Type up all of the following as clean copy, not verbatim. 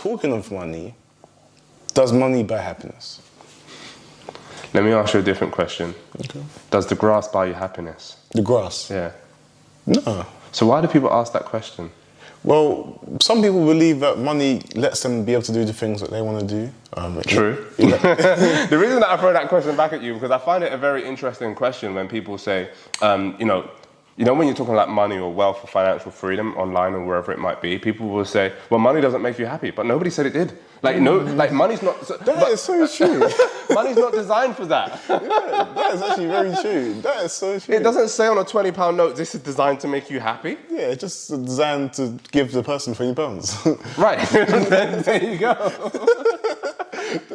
talking of money, does money buy happiness? Let me ask you a different question. Okay. Does the grass buy you happiness? The grass? Yeah. No. So why do people ask that question? Well, some people believe that money lets them be able to do the things that they want to do. True. The reason that I throw that question back at you, because I find it a very interesting question when people say, you know, when you're talking like money or wealth or financial freedom online or wherever it might be, people will say, well, money doesn't make you happy, but nobody said it did. Like, no, like money's not... That is so true. Money's not designed for that. Yeah, that is actually very true. That is so true. It doesn't say on a £20 note, this is designed to make you happy. Yeah, it's just designed to give the person £20. Right. There you go.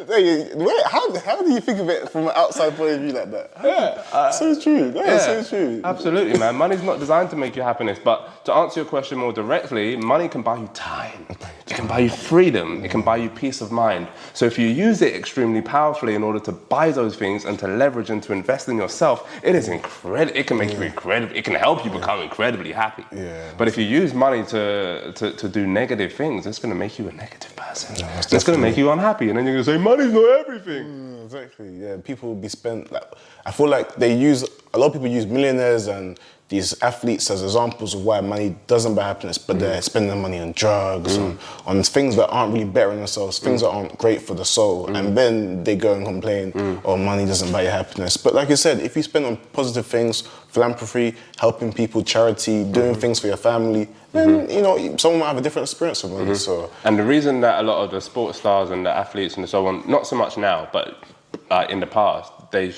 Wait, how do you think of it from an outside point of view like that? Yeah. So true. That is so true. Absolutely, man. Money's not designed to make you happiness. But to answer your question more directly, money can buy you time. It can buy you freedom. It can buy you peace of mind. So if you use it extremely powerfully in order to buy those things and to leverage and to invest in yourself, it is incredible. It can make you incredible. It can help you become incredibly happy. Yeah. But if you use money to do negative things, it's going to make you a negative person. No, it's going to make you unhappy. And then you're going to say, money's not everything. Exactly. Yeah. People will be spent. Like, I feel like a lot of people use millionaires and these athletes as examples of why money doesn't buy happiness, but they're spending their money on drugs, on things that aren't really bettering themselves, things that aren't great for the soul, and then they go and complain, oh, money doesn't buy you happiness. But like you said, if you spend on positive things, philanthropy, helping people, charity, doing things for your family, then, you know, someone might have a different experience with money. So. And the reason that a lot of the sports stars and the athletes and so on, not so much now, but in the past, a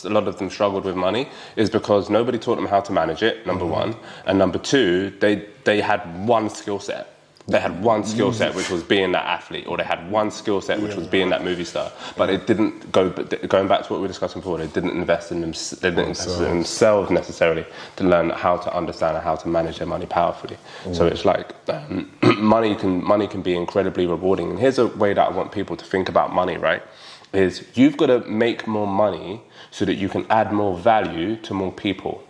lot of them struggled with money, is because nobody taught them how to manage it, number one. And number two, they had one skill set. They had one skill set, which was being that athlete, or they had one skill set, which was being that movie star. But it didn't going back to what we were discussing before, they didn't invest in themselves necessarily to learn how to understand and how to manage their money powerfully. So it's like money can be incredibly rewarding. And here's a way that I want people to think about money, right? Is you've got to make more money so that you can add more value to more people.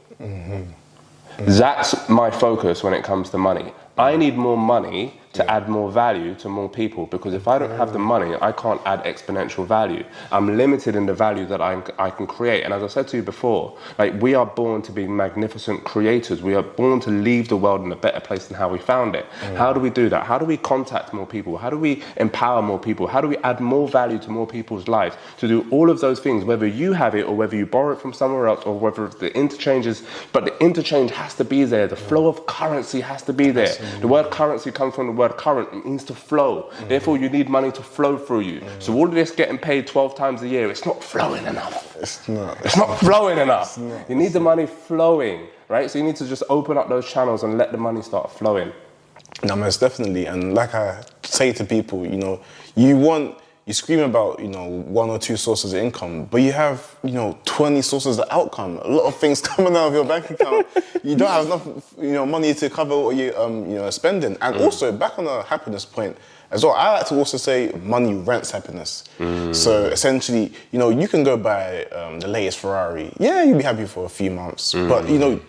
That's my focus when it comes to money. I need more money to add more value to more people, because if I don't have the money, I can't add exponential value. I'm limited in the value that I can create. And as I said to you before, like, we are born to be magnificent creators. We are born to leave the world in a better place than how we found it. How do we do that? How do we contact more people? How do we empower more people? How do we add more value to more people's lives? To do all of those things, whether you have it or whether you borrow it from somewhere else, or whether the interchange is, but the interchange has to be there. The flow of currency has to be there. The word currency comes from the word current. It means to flow. Therefore, you need money to flow through you. So all of this getting paid 12 times a year, it's not flowing enough. It's not. It's not flowing enough. You need the money flowing, right? So you need to just open up those channels and let the money start flowing. No, most definitely. And like I say to people, you know, you scream about, you know, one or two sources of income, but you have, you know, 20 sources of outcome. A lot of things coming out of your bank account. You don't have enough, you know, money to cover what you, you know, spending. And also, back on a happiness point as well, I like to also say money rents happiness. So essentially, you know, you can go buy the latest Ferrari. Yeah, you'll be happy for a few months, but you know,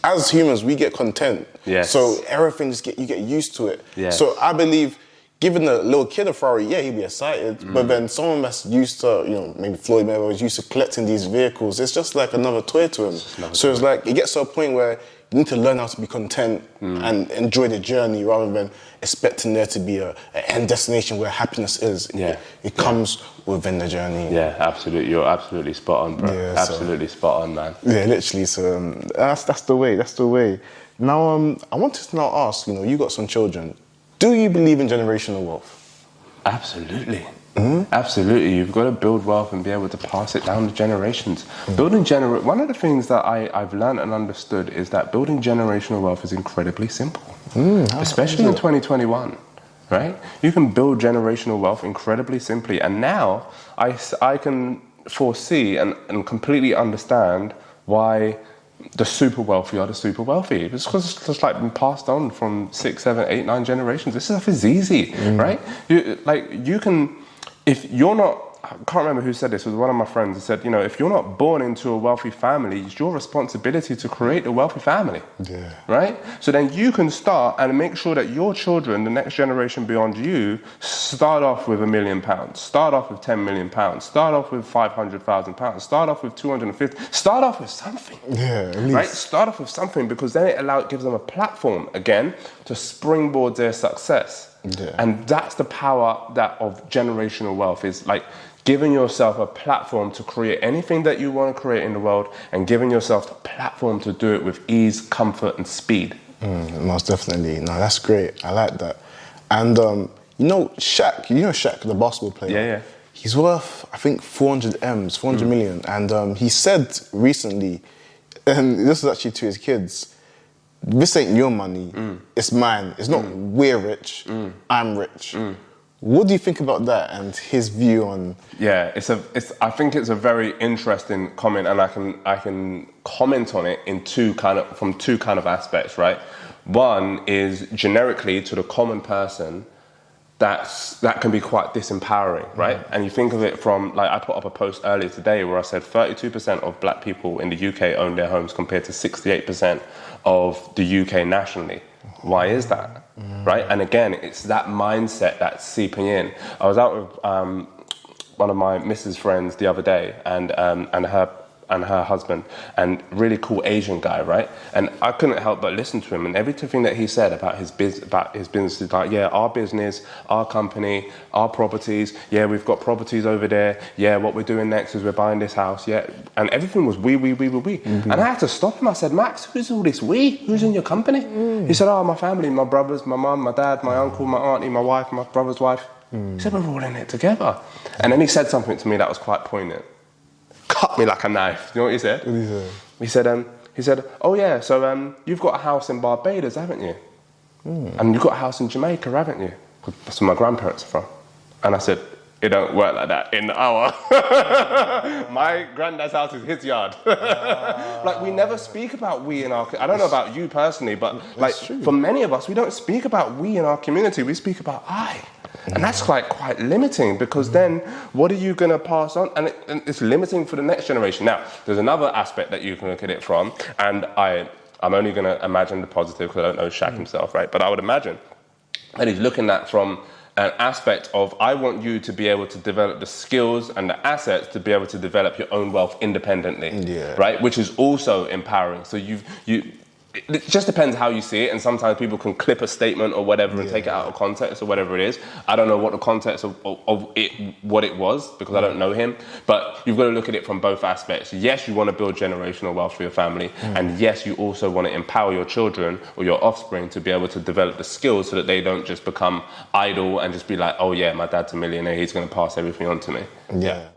as humans, we get content. Yes. So everything you get used to it. Yes. So I believe, giving a little kid a Ferrari, yeah, he'd be excited. But then someone that's used to, you know, maybe Floyd Mayweather was used to collecting these vehicles, it's just like another toy to him. So it's like, it gets to a point where you need to learn how to be content and enjoy the journey rather than expecting there to be an end destination where happiness is. Yeah. It comes within the journey. Yeah, absolutely. You're absolutely spot on, bro. Yeah, absolutely spot on, man. Yeah, literally. So that's the way. That's the way. Now, I wanted to now ask, you know, you got some children. Do you believe in generational wealth? Absolutely. Absolutely. You've got to build wealth and be able to pass it down to generations. One of the things that I've learned and understood is that building generational wealth is incredibly simple, especially in 2021, right? You can build generational wealth incredibly simply. And now I can foresee and completely understand why the super wealthy are the super wealthy. It's because it's just like been passed on from 6, 7, 8, 9 generations. This stuff is easy, right? You can, if you're not I can't remember who said this, it was one of my friends. He said, you know, if you're not born into a wealthy family, it's your responsibility to create a wealthy family. Yeah. Right? So then you can start and make sure that your children, the next generation beyond you, start off with £1 million, start off with £10 million, start off with £500,000, start off with 250, start off with something. Yeah, at least. Right? Start off with something, because then it gives them a platform again to springboard their success. Yeah. And that's the power of generational wealth, is like giving yourself a platform to create anything that you want to create in the world, and giving yourself the platform to do it with ease, comfort, and speed. Most definitely. No, that's great. I like that. And you know Shaq, the basketball player? Yeah. He's worth, I think, 400 million. And he said recently, and this was actually to his kids, this ain't your money, it's mine. It's not we're rich, I'm rich. What do you think about that and his view on? Yeah, I think it's a very interesting comment, and I can comment on it from two kind of aspects, right? One is generically to the common person, that can be quite disempowering, right? And you think of it from, like, I put up a post earlier today where I said 32% of black people in the UK own their homes compared to 68% of the UK nationally. Why is that, right? And again, it's that mindset that's seeping in. I was out with one of my missus' friends the other day, and her husband, and really cool Asian guy, right? And I couldn't help but listen to him, and everything that he said about his business is like, yeah, our business, our company, our properties, yeah, we've got properties over there, yeah, what we're doing next is we're buying this house, yeah, and everything was we. And I had to stop him. I said, Max, who's all this we? Who's in your company? He said, oh, my family, my brothers, my mum, my dad, my uncle, my auntie, my wife, my brother's wife. He said, we're all in it together. And then he said something to me that was quite poignant. Cut me like a knife. You know what he said? What did he say? He said, oh yeah, so you've got a house in Barbados, haven't you? And you've got a house in Jamaica, haven't you? That's where my grandparents are from. And I said, it don't work like that in our... My granddad's house is his yard. Like, we never speak about we in our... I don't know about you personally, but like, for many of us, we don't speak about we in our community. We speak about I. And that's quite limiting, because then what are you going to pass on? And it's limiting for the next generation. Now, there's another aspect that you can look at it from, and I'm only going to imagine the positive because I don't know Shaq himself, right? But I would imagine that he's looking at from an aspect of, I want you to be able to develop the skills and the assets to be able to develop your own wealth independently, right? Which is also empowering. So it just depends how you see it, and sometimes people can clip a statement or whatever and take it out of context or whatever it is. I don't know what the context of it, what it was, because I don't know him, but you've got to look at it from both aspects. Yes, you want to build generational wealth for your family, and yes, you also want to empower your children or your offspring to be able to develop the skills so that they don't just become idle and just be like, oh yeah, my dad's a millionaire, he's going to pass everything on to me. Yeah.